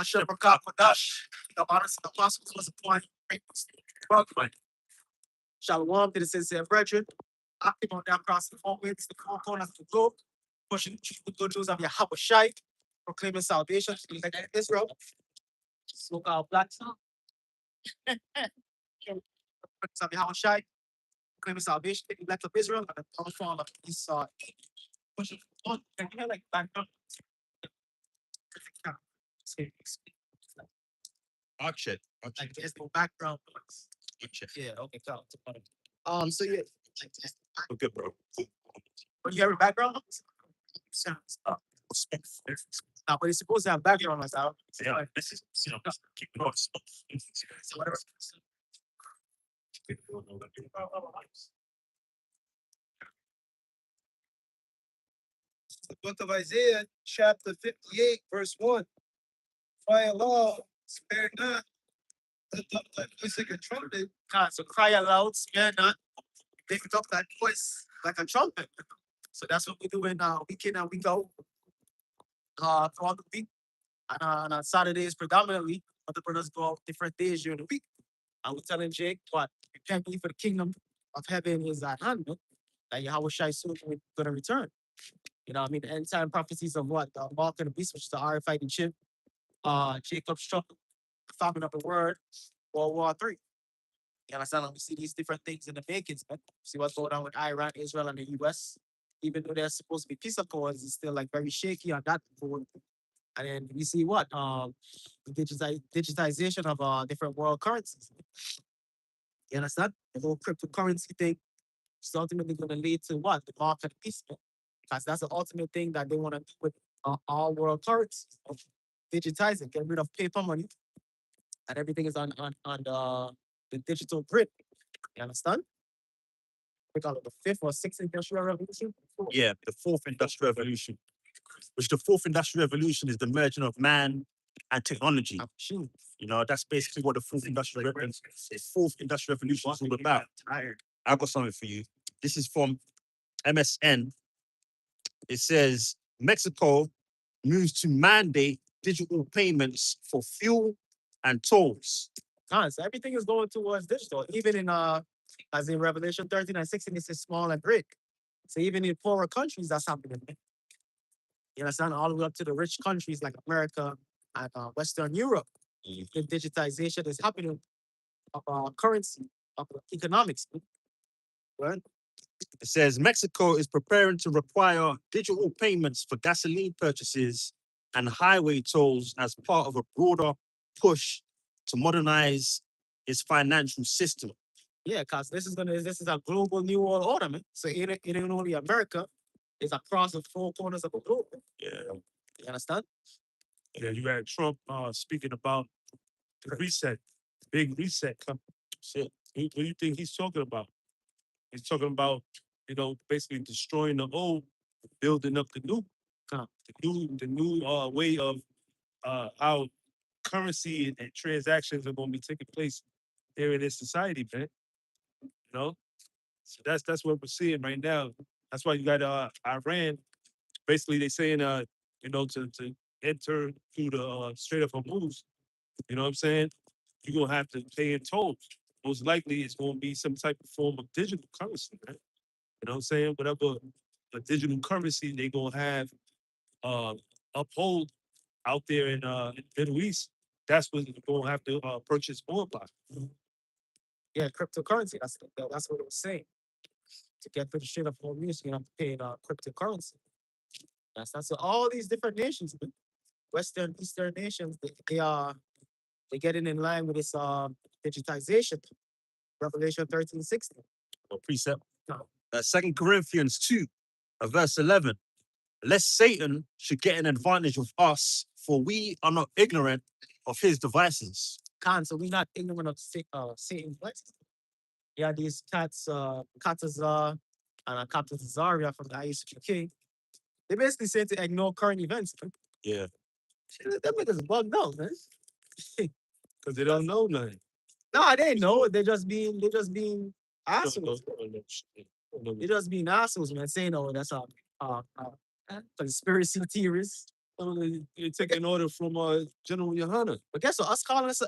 Shepherd Dash. The honest of the apostles was appointed. Welcome. Shalom to the sincere brethren. Active on that cross the four winds, the four corners of the globe, pushing the good news of Yahweh Shai, proclaiming salvation to the land of Israel. Smoke out black song. Of Yahweh Shai, proclaiming salvation to the land of Israel, and the downfall of Esau. Pushing on, and you like back up. Archet. Like there's no background noise. Archet. Yeah, okay, so so yeah, like this. Okay, bro. But you have a background noise? Sounds up. Now, but it's supposed to have background noise out. Yeah, this is, keep it on. So whatever. The book of Isaiah, chapter 58, verse 1. Cry aloud, spare not. Lift up that voice like a trumpet. God, so cry aloud, spare not. Lift up that voice like a trumpet. So that's what we do in week in and week out. Throughout the week. And on Saturdays predominantly, other brothers go out different days during the week. And we're telling Jake, what repent ye for the kingdom of heaven is at hand, no? That Yahweh Shai soon gonna return. You know what I mean? The end time prophecies of what? The mark of the beast, which is the RFID chip. Jacob's trouble, the famine of the word, World War III. You understand? And we see these different things in the makings, man. See what's going on with Iran, Israel, and the US. Even though there's supposed to be peace accords, it's still like very shaky on that board. And then we see what? The digitization of different world currencies. You understand? The whole cryptocurrency thing is ultimately going to lead to what? The mark of the beast. Because that's the ultimate thing that they want to do with all world currencies. Digitize it, get rid of paper money, and everything is on the digital grid. You understand? We call it the fifth or sixth industrial revolution. Yeah, the fourth industrial revolution. Which the fourth industrial revolution is the merging of man and technology. You know, that's basically what the fourth industrial revolution is all about. I got something for you. This is from MSN. It says Mexico moves to mandate digital payments for fuel and tolls. So everything is going towards digital. Even in as in Revelation 13 and 16, it says small and great. So even in poorer countries, that's happening. You understand? All the way up to the rich countries like America and Western Europe. The digitization is happening of currency, of economics. Right? It says Mexico is preparing to require digital payments for gasoline purchases and highway tolls as part of a broader push to modernize its financial system. Yeah, because this is a global new world order, man. So it ain't only America, it's across the four corners of the globe. Yeah. You understand? Yeah, you had Trump speaking about the reset, big reset coming. Shit. What do you think he's talking about? He's talking about, basically destroying the old, building up the new, the new way of how currency and transactions are going to be taking place here in this society, man. You know, so that's what we're seeing right now. That's why you got Iran. Basically, they saying to enter through the Strait of Hormuz. You know what I'm saying? You're gonna have to pay in tolls. Most likely, it's gonna be some type of form of digital currency, man. You know what I'm saying? Whatever a digital currency they gonna have uphold out there in the Middle East, that's what you're gonna have to purchase more by. Yeah, cryptocurrency. That's what it was saying. To get to the Strait of Hormuz, you have to pay in cryptocurrency. That's so all these different nations, Western, Eastern nations, they getting in line with this digitization. Revelation 13:16. Or precept. 2 Corinthians 2, verse 11. Lest Satan should get an advantage of us, for we are not ignorant of his devices. So we're not ignorant of Satan's devices. Yeah, these cats, Katazar and Katazaria from the ISQK, they basically say to ignore current events. Man. Yeah. That niggas bugged out, man. Because they don't know nothing. No, they know. They're just being assholes. They're just being assholes, man. Saying, oh, that's a conspiracy theorist. They take an order from General Yohana. But guess what? Us calling us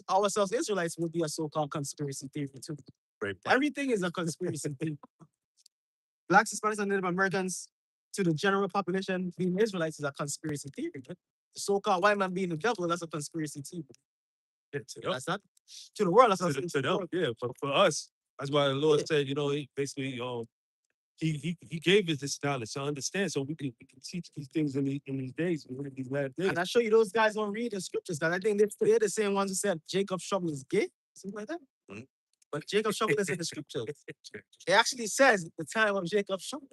ourselves Israelites would be a so-called conspiracy theory too. Great. Everything is a conspiracy theory. Blacks, Hispanics, and Native Americans to the general population being Israelites is a conspiracy theory. Right? The so-called white man being the devil, that's a conspiracy theory. That's not to the world. That's To, not to them, yeah. But for us, that's why the Lord said, he basically he gave us this knowledge to understand, so we can teach these things in these days, in these last days. And I show you those guys don't read the scriptures. That I think they're the same ones who said Jacob's trouble is gay, something like that. Mhm. But Jacob's trouble is in the scriptures. It actually says the time of Jacob's trouble.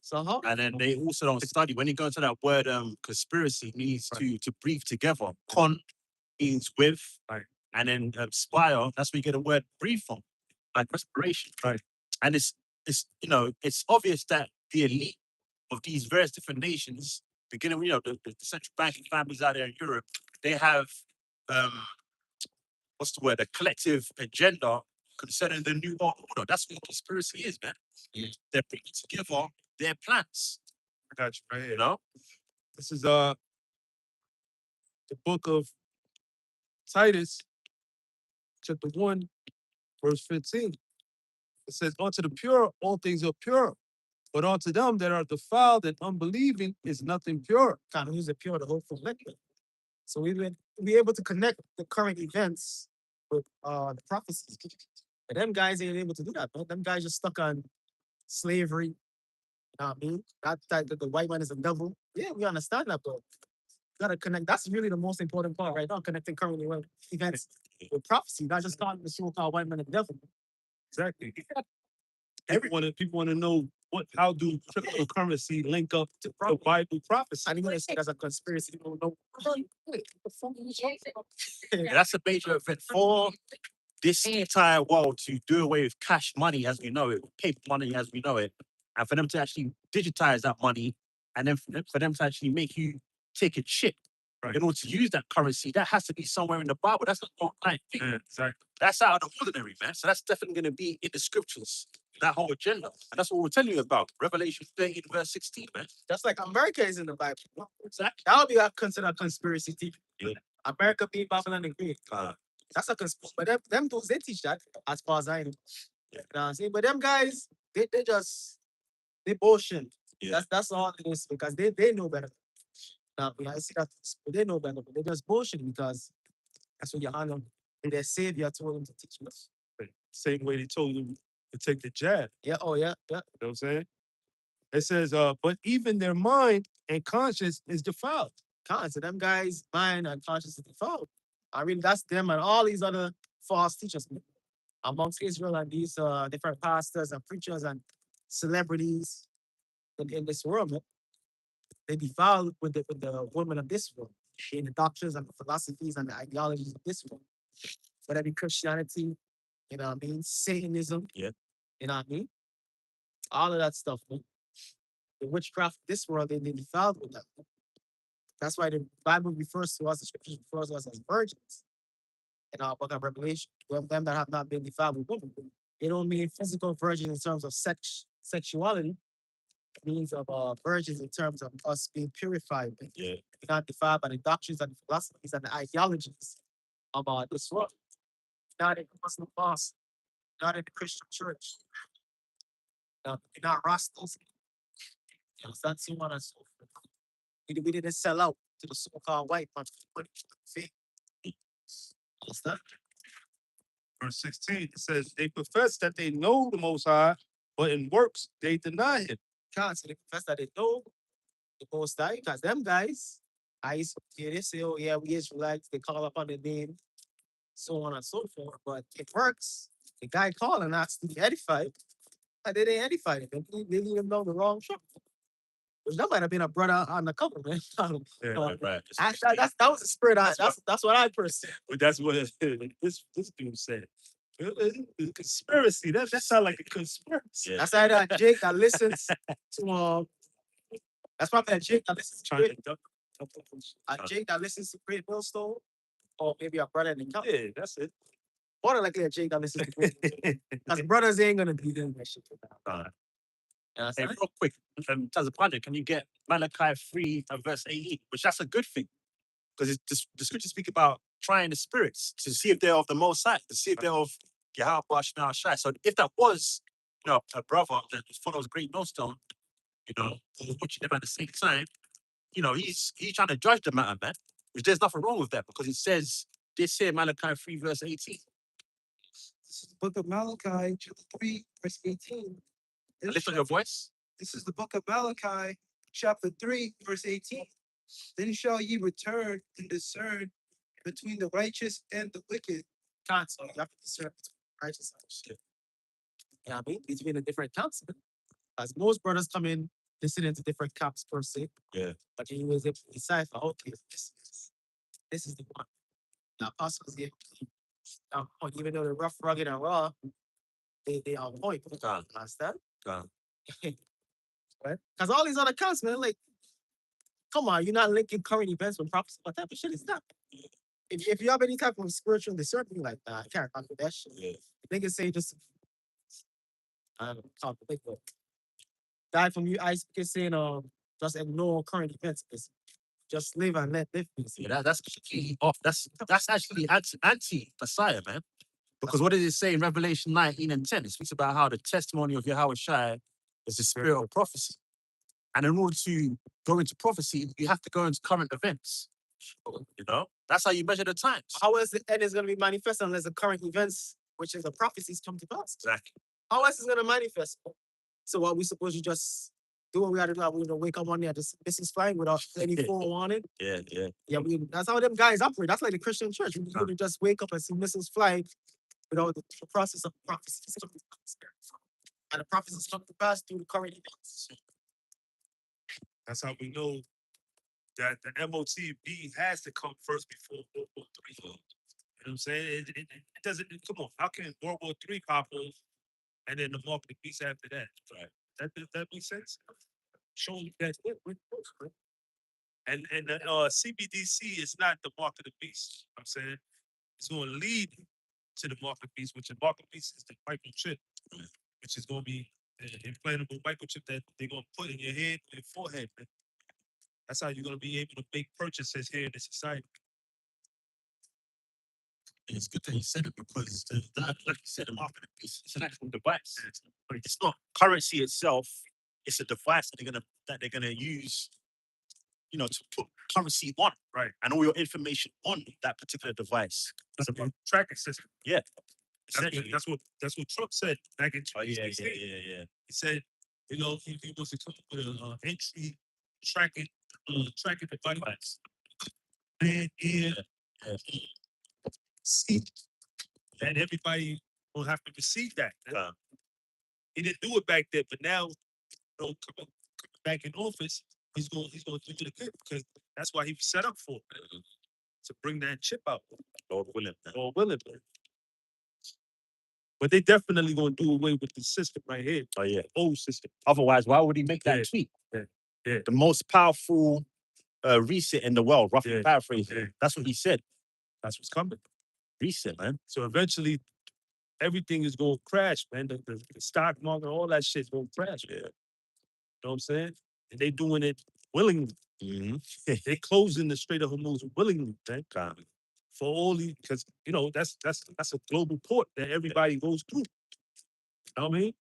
So how? And then they also don't study. When you go into that word conspiracy means to breathe together. Con means with, Right. And then spire, that's where you get the word breathe from, like respiration. Right. And it's it's obvious that the elite of these various different nations, beginning with the central banking families out there in Europe, they have what's the word? A collective agenda concerning the new world order. That's what conspiracy is, man. They're bringing together their plans. I got you right here. You know? This is the book of Titus, chapter 1, verse 15. It says, unto the pure, all things are pure. But unto them that are defiled and unbelieving is nothing pure. Kind of use the pure, the hopeful liquid. So we would be able to connect the current events with the prophecies. But them guys ain't able to do that, man. Them guys just stuck on slavery. You know what I mean? That the white man is a devil. Yeah, we understand that, but gotta connect. That's really the most important part right now, connecting current events with prophecy, not just calling the so-called white man a devil. Exactly. People want to know how do cryptocurrency link up to Bible prophecy? And even say that's a conspiracy. People don't know. Yeah, that's a major event for this entire world to do away with cash money as we know it, paper money as we know it, and for them to actually digitize that money, and then for them to actually make you take a chip in order to use that currency. That has to be somewhere in the Bible. That's not online thing. Yeah, exactly. That's out of the ordinary, man. So that's definitely going to be in the scriptures, that whole agenda. And that's what we're telling you about. Revelation 13, verse 16, man. Just like America is in the Bible. Exactly. That would be considered a conspiracy theory. Yeah. America being Babylon the Great. That's a conspiracy. But them dudes, they teach that as far as I know. Yeah. You know what I'm saying? But them guys, they bullshit. Yeah. That's all it is because they know better. Now, I see that they know better, but they just bullshit because that's what Johanna and their savior told them to teach us. Same way they told them to take the jab. Yeah, oh yeah. You know what I'm saying? It says, but even their mind and conscience is defiled. So them guys' mind and conscience is defiled. I mean, that's them and all these other false teachers amongst Israel and these different pastors and preachers and celebrities in this world, man. They defile with the women of this world, in the doctrines and the philosophies and the ideologies of this world. Whether it be Christianity, you know what I mean, Satanism, Yeah. You know what I mean? All of that stuff, man. The witchcraft of this world, they defiled with that. That's why the Bible refers to us, the scriptures refers to us as virgins. In our book of Revelation, them that have not been defiled with women. They don't mean physical virgins in terms of sexuality. It means of virgins in terms of us being purified. Yeah. Not defiled by the doctrines and the philosophies and the ideologies of this world. Not in the Muslim mosque, not in the Christian church. Not Rastas. That's so on and so forth. We didn't sell out to the so-called white man for fake. Understand? Verse 16, it says, they profess that they know the Most High, but in works they deny him. So they confess that they know the Most High, because them guys, I used to hear they say, oh yeah, we Israelites, they call upon the name, so on and so forth. But it works. The guy calling us to be edified, and they didn't edify him. They lead him down the wrong track. Which that might have been a brother on the cover, man. Right. That was the spirit. That's what I perceive. But that's what this dude said. Conspiracy. That sounds like a conspiracy. Yeah. That's either a Jake that listens to that's probably a Jake that listens to Jake that listens to Great Millstone, or maybe a brother in the camp. Yeah, that's it. More than likely a Jake that listens to Great Millstone. Because brothers ain't gonna be doing that shit. Hey, real quick, Tazapanda, can you get Malachi 3 and verse 18? Which that's a good thing. Because the scriptures speak about trying the spirits to see if they're of the Most High, to see if they're of Yahweh Shema Shai. So if that was, a brother that follows great millstone, who was watching them at the same time, he's trying to judge the matter, man. Which there's nothing wrong with that because it says this here, Malachi 3, verse 18. This is the book of Malachi, chapter 3, verse 18. Lift up your voice. This is the book of Malachi, chapter 3, verse 18. Then shall ye return and discern between the righteous and the wicked. Counsel. You have to discern between righteous and the wicked. Yeah, I mean, between the different camps. As most brothers come in, listen into different camps per se. Yeah. But he was able to decipher, okay, this is the one. The apostles here. Even though they're rough, rugged, and raw, they are on point. Understand? Right? Because all these other camps, man, like, come on, you're not linking current events with prophecy. What type of shit is that? If you have any type of spiritual discernment, like, I can't rock with that shit. Yeah. Niggas say just, I don't know, talk big book. Die from you, I can say, just ignore current events. Just live and let live. Yeah, that's completely off. That's actually anti-Messiah, man. Because what does it say in Revelation 19 and 10? It speaks about how the testimony of Yahweh Shai is the spirit of prophecy. And in order to go into prophecy, you have to go into current events. That's how you measure the times. How else the end is going to be manifest unless the current events, which is the prophecies, come to pass? Exactly. How else is going to manifest? So what we supposed to just do what we got to do? We're going to wake up one day and this is flying without any forewarning. Yeah. Yeah, that's how them guys operate. That's like the Christian church. We really just wake up and see missiles flying without the process of prophecy. And the prophecies come to pass through the current events. That's how we know that the MOTB has to come first before World War III. You know what I'm saying? It doesn't, come on, how can World War III pop off and then the mark of the beast after that? Right. That makes sense? Showing you that and the CBDC is not the mark of the beast. I'm saying it's going to lead to the mark of the beast, which the mark of the beast is the microchip, which is going to be an implantable microchip that they're going to put in your head and forehead. Man. That's how you're going to be able to make purchases here in the society. It's good that you said it because, like you said, the mark of the beast, it's an actual device. It's not currency itself. It's a device that they're gonna use, to put currency on, Right. and all your information on that particular device. That's a tracking system. Yeah. That's what Trump said back in 2016. Yeah. He said, he wants to come up with an entry tracking device. And see, and everybody will have to receive that. He didn't do it back then, but now, coming back in office, he's going to do it again because that's why he was set up for it, to bring that chip out. Lord willing. But they definitely going to do away with the system right here. Oh yeah, old system. Otherwise, why would he make that tweet? Yeah. The most powerful reset in the world, roughly paraphrasing. Yeah. That's what he said. That's what's coming. Reset, man. So eventually, everything is going to crash, man. The stock market, all that shit's going to crash. Yeah. You know what I'm saying? And they doing it willingly. Mm-hmm. They closing the Strait of Hormuz willingly, man. For all these, because that's a global port that everybody goes through. You know what I mean?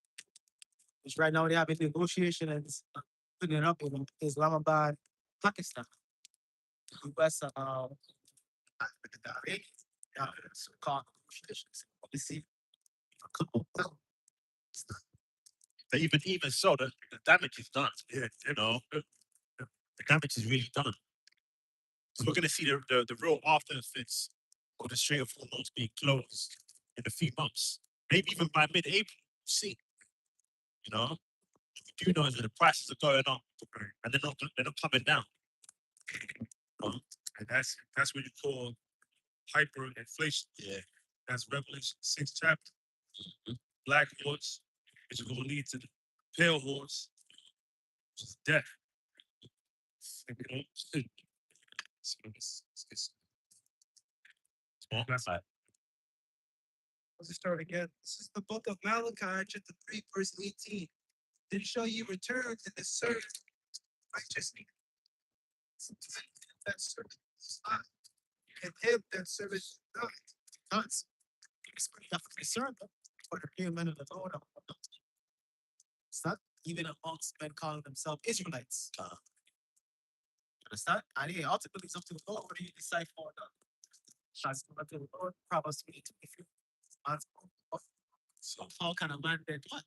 Which right now they have a negotiation and putting it up in Islamabad, Pakistan. US so-called negotiations. You see, But even so, the damage is done. Yeah, the damage is really done. So we're gonna see the real after effects of the Strait of Hormuz being closed in a few months, maybe even by mid-April. See, what we do know is that the prices are going up, and they're not coming down. And that's what you call hyperinflation. Yeah. That's Revelation 6 chapter. Black horse, which is going to lead to the pale horse, which is death. Let's start again. This is the book of Malachi, chapter 3, verse 18. Then shall ye return to the servant righteousness. That servant is not, and him that servant is not. Not. It's pretty definitely servant, but the real men of the Lord are not. It's not even amongst men calling themselves Israelites. Understand? And he ultimately it's up to the Lord whether you decide for or not. That's up to the Lord. Proverbs 3, if you answer. So how can a man then what?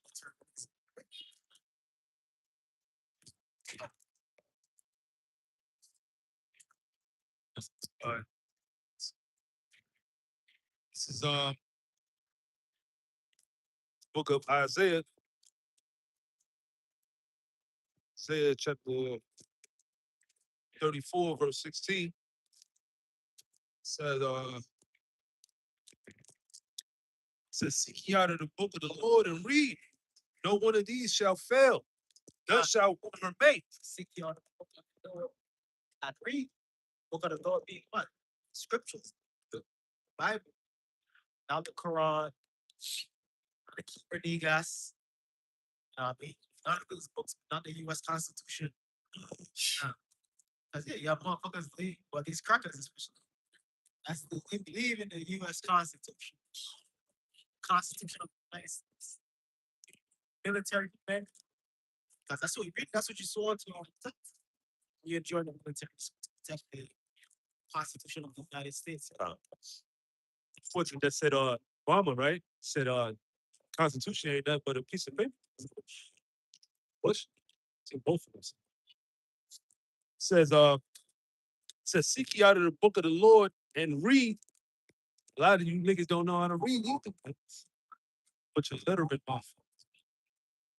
This is book of Isaiah. Isaiah chapter 34, verse 16. Says, seek ye out of the book of the Lord and read. No one of these shall fail. None shall remain. Seek ye out the book of the Lord and read. Book of the Lord being what? Scriptures. The Bible. Not the Quran. Not the Hebrew Negas. I mean, none of those books, not the US Constitution. Because yeah, you have motherfuckers believe, well, these crackers especially. That's the, they believe in the US Constitution. Constitution of the United States. Military command. Because that's what you read, that's what you saw to protect. You join the military to protect the Constitution of the United States. Fortune that said Obama, right? Said Constitution ain't nothing but a piece of paper. Bush. It's in both of us. Says seek ye out of the book of the Lord and read. A lot of you niggas don't know how to read either. But you're literate off.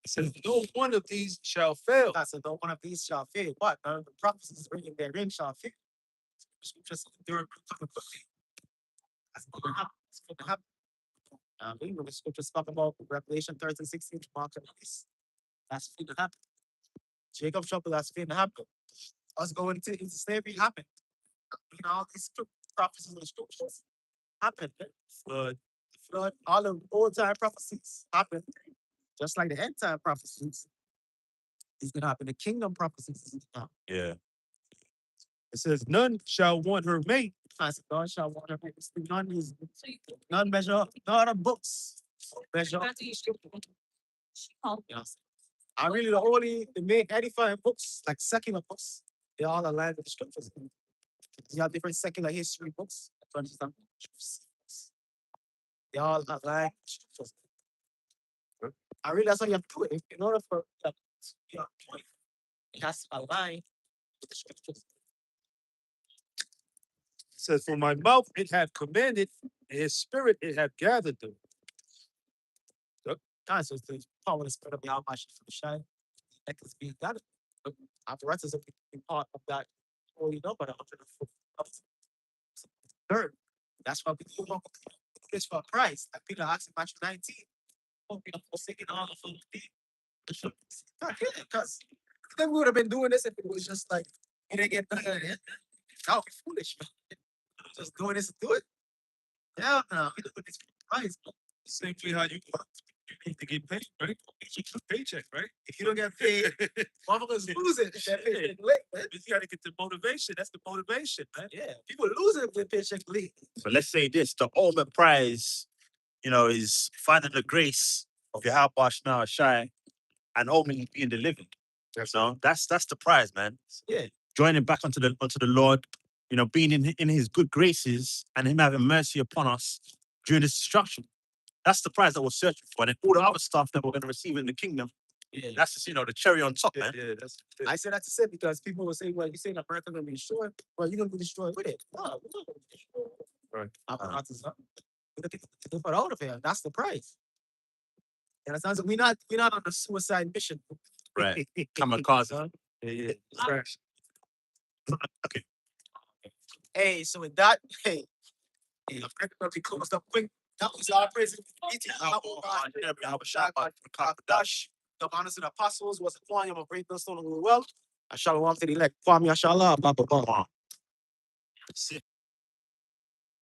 It says, no one of these shall fail. I said, no one of these shall fail. What? None of the prophecies bringing their in shall fail. Scriptures endure coming quickly. That's going to happen. That's going to happen. We know the scriptures talk about Revelation 13:16 to mark the peace. That's going to happen. Jacob trouble, that's going to happen. Us going into slavery happened. You know, all these prophecies and scriptures happened. Flood, all the old time prophecies happened. Just like the end time prophecies is gonna happen. The kingdom prophecies is gonna happen. Yeah. It says, none shall want her mate. I said, none shall want her mate. None is none measure up. No other books measure up. Yes. I really the main edifying books, like secular books, they all align with the scriptures. You have different secular history books. They all align with the scriptures. I really that's how you have to do it. In order for your point, it has to align with the scriptures. It says, for my mouth it hath commanded, and his spirit it hath gathered them. God, so the power of the spirit of Yahweh from the shine, that is being gathered. Apparatus of being part of that holy number, the 103rd. That's why we do this for Christ. Like Peter asked in Matthew 19. Forsaking all of them. Because then we would have been doing this if it was just like we didn't get done. That would be foolish, man. Just doing this to do it. Yeah, no, we doing this for Christ. Same thing how you need to get paid, right? You get a paycheck, right? If you don't get paid, motherfuckers lose it. If that paycheck late, man. You gotta get the motivation. That's the motivation, man. Yeah, people lose it if their paycheck late. But let's say this: the ultimate prize, is finding the grace of your Yahweh Shai and ultimately being delivered. That's the prize, man. Yeah. Joining back onto the Lord, being in His good graces and Him having mercy upon us during this destruction. That's the prize that we're searching for, and then all the other stuff that we're going to receive in the kingdom. Yeah. That's just the cherry on top, man. Yeah, I say that to say because people will say, well, you saying America gonna be destroyed, well, you're gonna be destroyed with it. No, we're not gonna be destroyed. Right. We're gonna put out of here. That's the price. And it sounds like we're not on the suicide mission. Right. Kamikaze. Yeah. Crash. Okay. Hey, so with that, I'm gonna be closed up quick. That was our president. The honors of the apostles was a quantum of great stone of the well. I shall want to the elect. Kwame, I shall